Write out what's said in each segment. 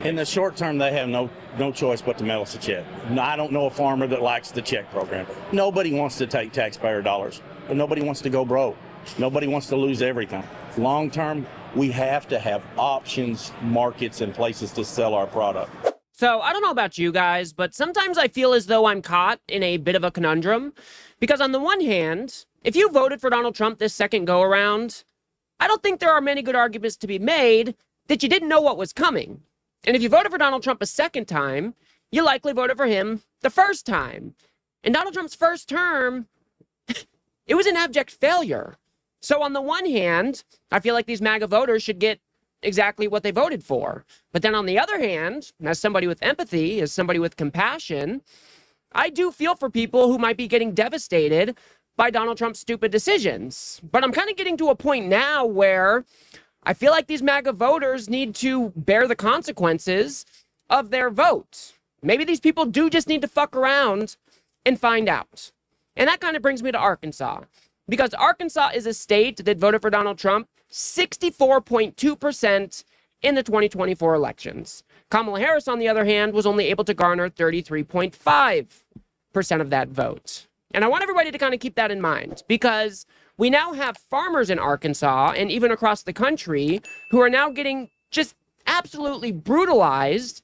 In the short term, they have no choice but to mail us a check. I don't know a farmer that likes the check program. Nobody wants to take taxpayer dollars, but nobody wants to go broke. Nobody wants to lose everything. Long term, we have to have options, markets, and places to sell our product. So I don't know about you guys, but sometimes I feel as though I'm caught in a bit of a conundrum. Because on the one hand, if you voted for Donald Trump this second go around, I don't think there are many good arguments to be made that you didn't know what was coming. And if you voted for Donald Trump a second time, you likely voted for him the first time. And Donald Trump's first term, it was an abject failure. So on the one hand, I feel like these MAGA voters should get exactly what they voted for. But then on the other hand, as somebody with empathy, as somebody with compassion, I do feel for people who might be getting devastated by Donald Trump's stupid decisions. But I'm kind of getting to a point now where I feel like these MAGA voters need to bear the consequences of their vote. Maybe these people do just need to fuck around and find out. And that kind of brings me to Arkansas. Because Arkansas is a state that voted for Donald Trump 64.2% in the 2024 elections. Kamala Harris, on the other hand, was only able to garner 33.5% of that vote. And I want everybody to kind of keep that in mind, because we now have farmers in Arkansas and even across the country who are now getting just absolutely brutalized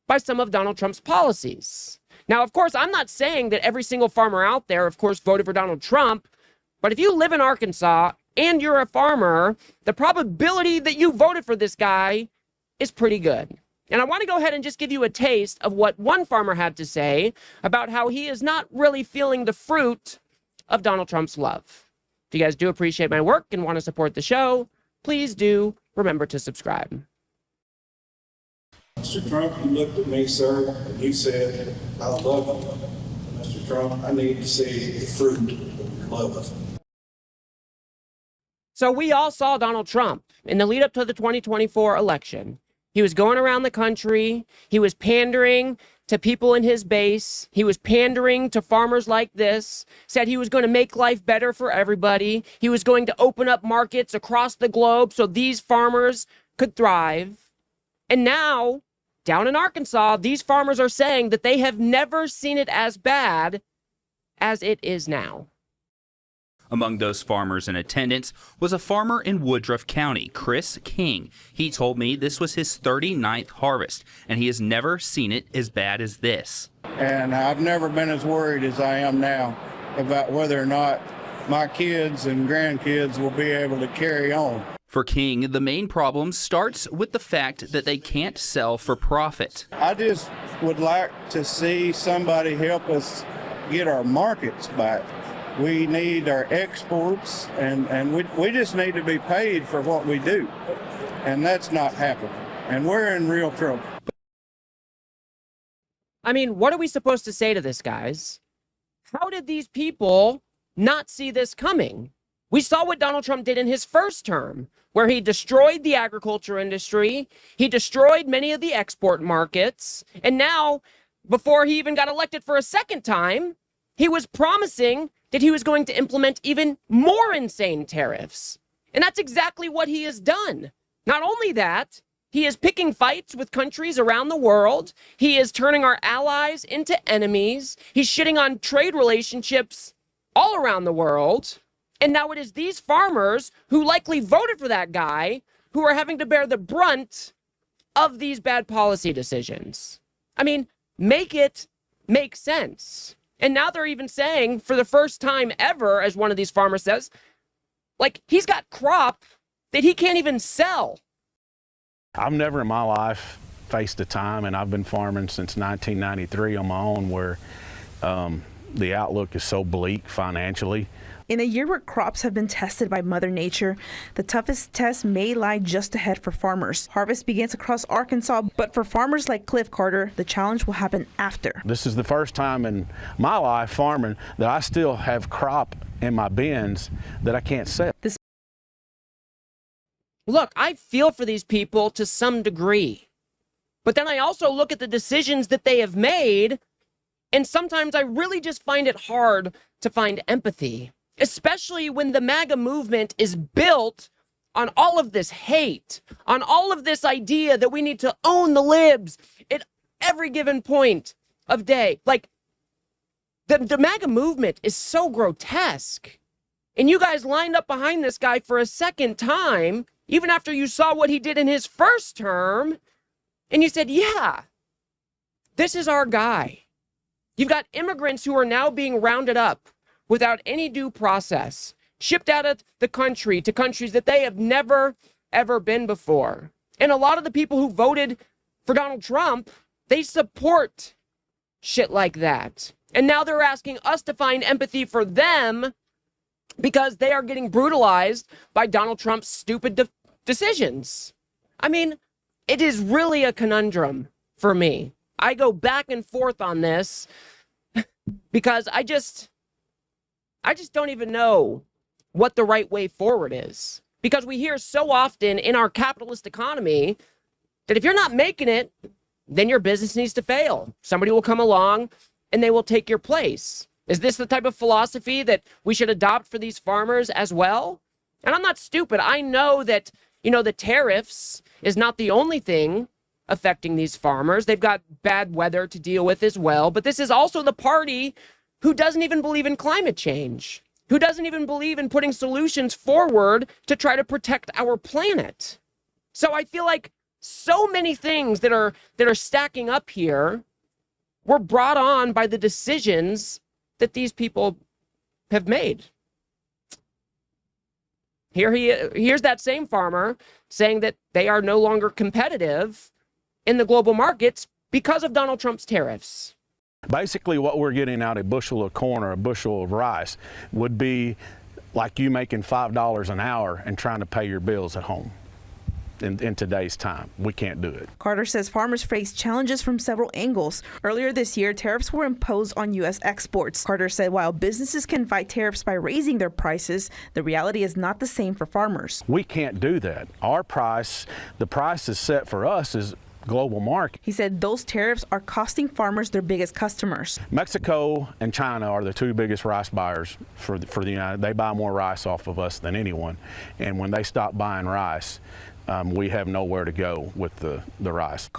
by some of Donald Trump's policies. Now, of course, I'm not saying that every single farmer out there, of course, voted for Donald Trump. But if you live in Arkansas and you're a farmer, the probability that you voted for this guy is pretty good. And I want to go ahead and just give you a taste of what one farmer had to say about how he is not really feeling the fruit of Donald Trump's love. If you guys do appreciate my work and want to support the show, please do remember to subscribe. Mr. Trump, you looked at me, sir, and you said, I love you. Mr. Trump, I need to see the fruit of your love. So we all saw Donald Trump in the lead up to the 2024 election. He was going around the country. He was pandering to people in his base. He was pandering to farmers like this, said he was going to make life better for everybody. He was going to open up markets across the globe so these farmers could thrive. And now, down in Arkansas, these farmers are saying that they have never seen it as bad as it is now. Among those farmers in attendance was a farmer in Woodruff County, Chris King. He told me this was his 39th harvest, and he has never seen it as bad as this. And I've never been as worried as I am now about whether or not my kids and grandkids will be able to carry on. For King, the main problem starts with the fact that they can't sell for profit. I just would like to see somebody help us get our markets back. We need our exports, and we just need to be paid for what we do. And that's not happening. And we're in real trouble. I mean, what are we supposed to say to this, guys? How did these people not see this coming? We saw what Donald Trump did in his first term, where he destroyed the agriculture industry, he destroyed many of the export markets, and now, before he even got elected for a second time, he was promising that he was going to implement even more insane tariffs. And that's exactly what he has done. Not only that, he is picking fights with countries around the world. He is turning our allies into enemies. He's shitting on trade relationships all around the world. And now it is these farmers who likely voted for that guy who are having to bear the brunt of these bad policy decisions. I mean, make it make sense. And now they're even saying, for the first time ever, as one of these farmers says, like, he's got crop that he can't even sell. I've never in my life faced a time, and I've been farming since 1993 on my own, where the outlook is so bleak financially. In a year where crops have been tested by Mother Nature, the toughest test may lie just ahead for farmers. Harvest begins across Arkansas, but for farmers like Cliff Carter, the challenge will happen after. This is the first time in my life farming that I still have crop in my bins that I can't sell. Look, I feel for these people to some degree, but then I also look at the decisions that they have made, and sometimes I really just find it hard to find empathy. Especially when the MAGA movement is built on all of this hate, on all of this idea that we need to own the libs at every given point of day. Like, the MAGA movement is so grotesque. And you guys lined up behind this guy for a second time, even after you saw what he did in his first term, and you said, yeah, this is our guy. You've got immigrants who are now being rounded up without any due process, shipped out of the country to countries that they have never, ever been before. And a lot of the people who voted for Donald Trump, they support shit like that. And now they're asking us to find empathy for them because they are getting brutalized by Donald Trump's stupid decisions. I mean, it is really a conundrum for me. I go back and forth on this because I just don't even know what the right way forward is. Because we hear so often in our capitalist economy that if you're not making it, then your business needs to fail. Somebody will come along and they will take your place. Is this the type of philosophy that we should adopt for these farmers as well? And I'm not stupid. I know that, the tariffs is not the only thing affecting these farmers. They've got bad weather to deal with as well. But this is also the party who doesn't even believe in climate change, who doesn't even believe in putting solutions forward to try to protect our planet. So I feel like so many things that are stacking up here were brought on by the decisions that these people have made. Here's that same farmer saying that they are no longer competitive in the global markets because of Donald Trump's tariffs. Basically, what we're getting out, a bushel of corn or a bushel of rice, would be like you making $5 an hour and trying to pay your bills at home. In today's time, we can't do it. Carter says farmers face challenges from several angles. Earlier this year, tariffs were imposed on U.S. exports. Carter said while businesses can fight tariffs by raising their prices, the reality is not the same for farmers. We can't do that. Our price, the price is set for us is global market. He said those tariffs are costing farmers their biggest customers. Mexico and China are the two biggest rice buyers for the United. They buy more rice off of us than anyone. And when they stop buying rice, we have nowhere to go with the rice.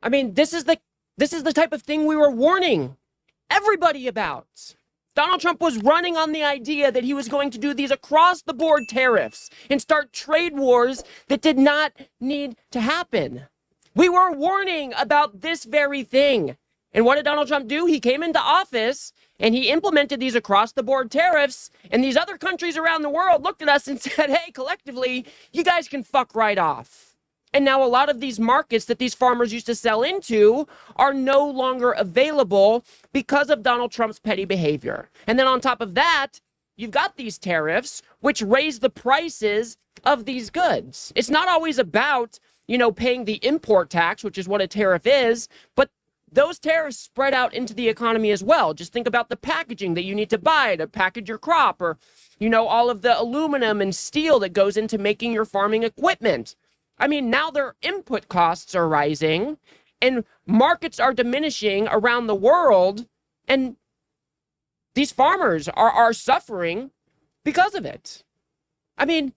I mean, this is the type of thing we were warning everybody about. Donald Trump was running on the idea that he was going to do these across-the-board tariffs and start trade wars that did not need to happen. We were warning about this very thing. And what did Donald Trump do? He came into office and he implemented these across-the-board tariffs, and these other countries around the world looked at us and said, hey, collectively, you guys can fuck right off. And now a lot of these markets that these farmers used to sell into are no longer available because of Donald Trump's petty behavior. And then on top of that, you've got these tariffs, which raise the prices of these goods. It's not always about, paying the import tax, which is what a tariff is, but those tariffs spread out into the economy as well. Just think about the packaging that you need to buy to package your crop, or, all of the aluminum and steel that goes into making your farming equipment. I mean, now their input costs are rising and markets are diminishing around the world, and these farmers are suffering because of it. I mean,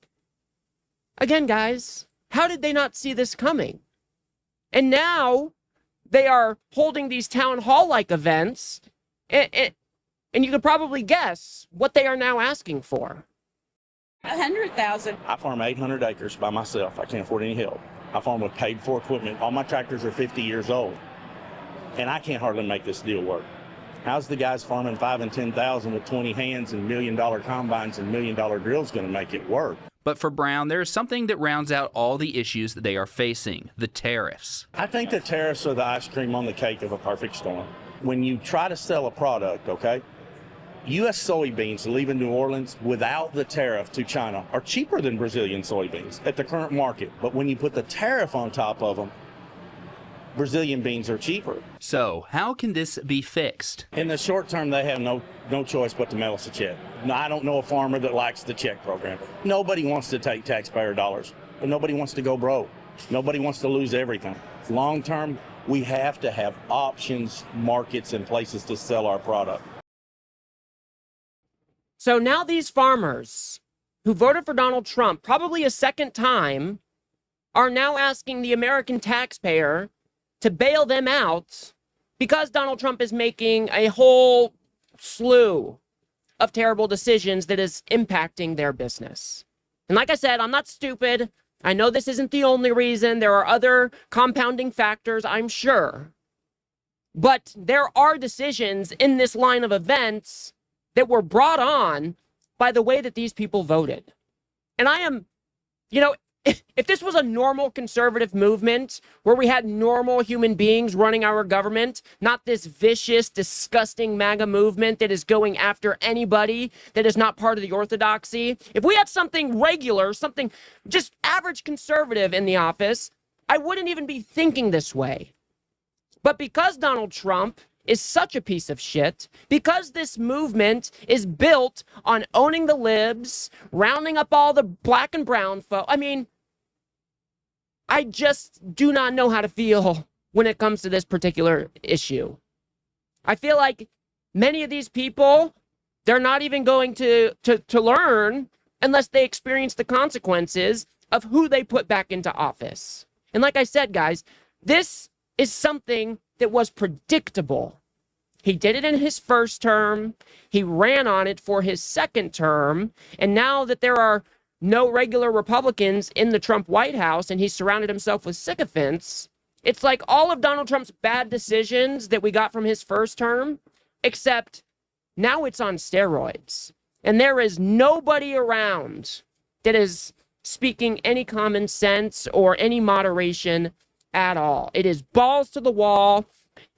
again, guys, how did they not see this coming? And now they are holding these town hall-like events, and you could probably guess what they are now asking for. 100,000. I farm 800 acres by myself. I can't afford any help. I farm with paid-for equipment. All my tractors are 50 years old, and I can't hardly make this deal work. How's the guys farming 5 and 10,000 with 20 hands and $1 million combines and $1 million drills going to make it work? But for Brown, there is something that rounds out all the issues that they are facing, the tariffs. I think the tariffs are the ice cream on the cake of a perfect storm. When you try to sell a product, okay, U.S. soybeans leaving New Orleans without the tariff to China are cheaper than Brazilian soybeans at the current market. But when you put the tariff on top of them, Brazilian beans are cheaper. So how can this be fixed? In the short term, they have no choice but to mail us a check. Now, I don't know a farmer that likes the check program. Nobody wants to take taxpayer dollars, but nobody wants to go broke. Nobody wants to lose everything. Long term, we have to have options, markets, and places to sell our product. So now these farmers who voted for Donald Trump probably a second time are now asking the American taxpayer to bail them out because Donald Trump is making a whole slew of terrible decisions that is impacting their business. And like I said, I'm not stupid. I know this isn't the only reason. There are other compounding factors, I'm sure. But there are decisions in this line of events that were brought on by the way that these people voted. And I am, if this was a normal conservative movement where we had normal human beings running our government, not this vicious, disgusting MAGA movement that is going after anybody that is not part of the orthodoxy, if we had something regular, something just average conservative in the office, I wouldn't even be thinking this way. But because Donald Trump is such a piece of shit, because this movement is built on owning the libs, rounding up all the black and brown folk, I just do not know how to feel when it comes to this particular issue. I feel like many of these people, they're not even going to learn unless they experience the consequences of who they put back into office. And like I said, guys, this is something that was predictable. He did it in his first term. He ran on it for his second term. And now that there are no regular Republicans in the Trump White House and he's surrounded himself with sycophants, it's like all of Donald Trump's bad decisions that we got from his first term, except now it's on steroids. And there is nobody around that is speaking any common sense or any moderation at all. It is balls to the wall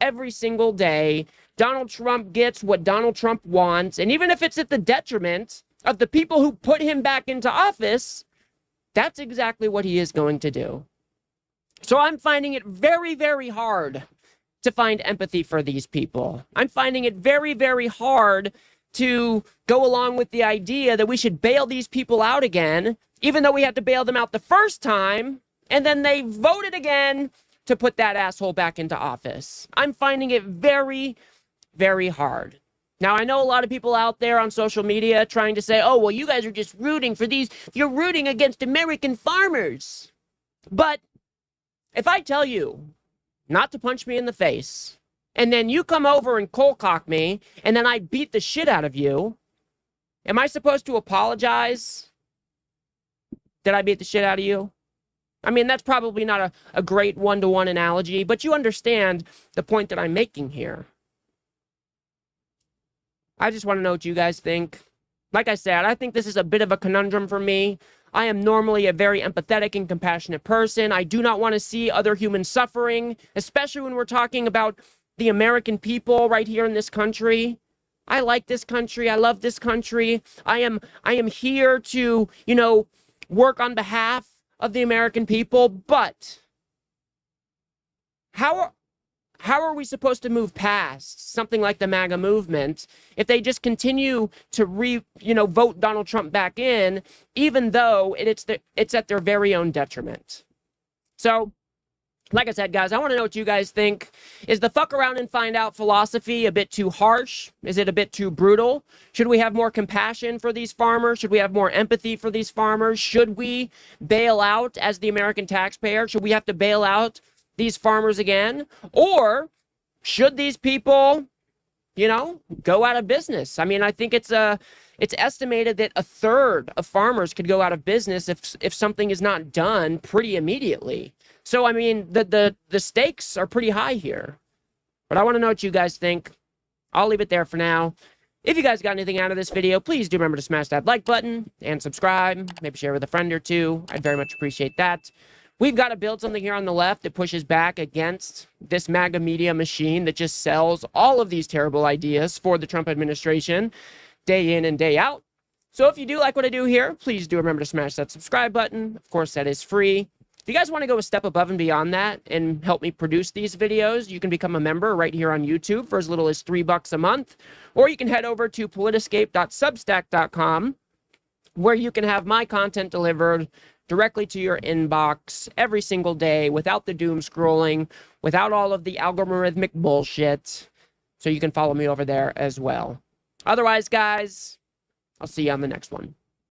every single day. Donald Trump gets what Donald Trump wants. And even if it's at the detriment of the people who put him back into office, that's exactly what he is going to do. So I'm finding it very, very hard to find empathy for these people. I'm finding it very, very hard to go along with the idea that we should bail these people out again, even though we had to bail them out the first time, and then they voted again to put that asshole back into office. I'm finding it very, very hard. Now, I know a lot of people out there on social media trying to say, oh, well, you guys are just rooting for these. You're rooting against American farmers. But if I tell you not to punch me in the face, and then you come over and cold cock me, and then I beat the shit out of you, am I supposed to apologize that I beat the shit out of you? That's probably not a great one-to-one analogy, but you understand the point that I'm making here. I just want to know what you guys think. Like I said, I think this is a bit of a conundrum for me. I am normally a very empathetic and compassionate person. I do not want to see other humans suffering, especially when we're talking about the American people right here in this country. I like this country. I love this country. I am here to, work on behalf of the American people, but how are we supposed to move past something like the MAGA movement if they just continue to vote Donald Trump back in, even though it's at their very own detriment? So, like I said, guys, I want to know what you guys think. Is the fuck around and find out philosophy a bit too harsh? Is it a bit too brutal? Should we have more compassion for these farmers? Should we have more empathy for these farmers? Should we bail out as the American taxpayer? Should we have to bail out these farmers again? Or should these people, go out of business? I think it's estimated that a third of farmers could go out of business if something is not done pretty immediately. So, the stakes are pretty high here. But I want to know what you guys think. I'll leave it there for now. If you guys got anything out of this video, please do remember to smash that like button and subscribe. Maybe share with a friend or two. I'd very much appreciate that. We've got to build something here on the left that pushes back against this MAGA media machine that just sells all of these terrible ideas for the Trump administration day in and day out. So if you do like what I do here, please do remember to smash that subscribe button. Of course, that is free. If you guys want to go a step above and beyond that and help me produce these videos, you can become a member right here on YouTube for as little as $3 a month, or you can head over to politiscape.substack.com, where you can have my content delivered directly to your inbox every single day without the doom scrolling, without all of the algorithmic bullshit. So you can follow me over there as well. Otherwise, guys, I'll see you on the next one.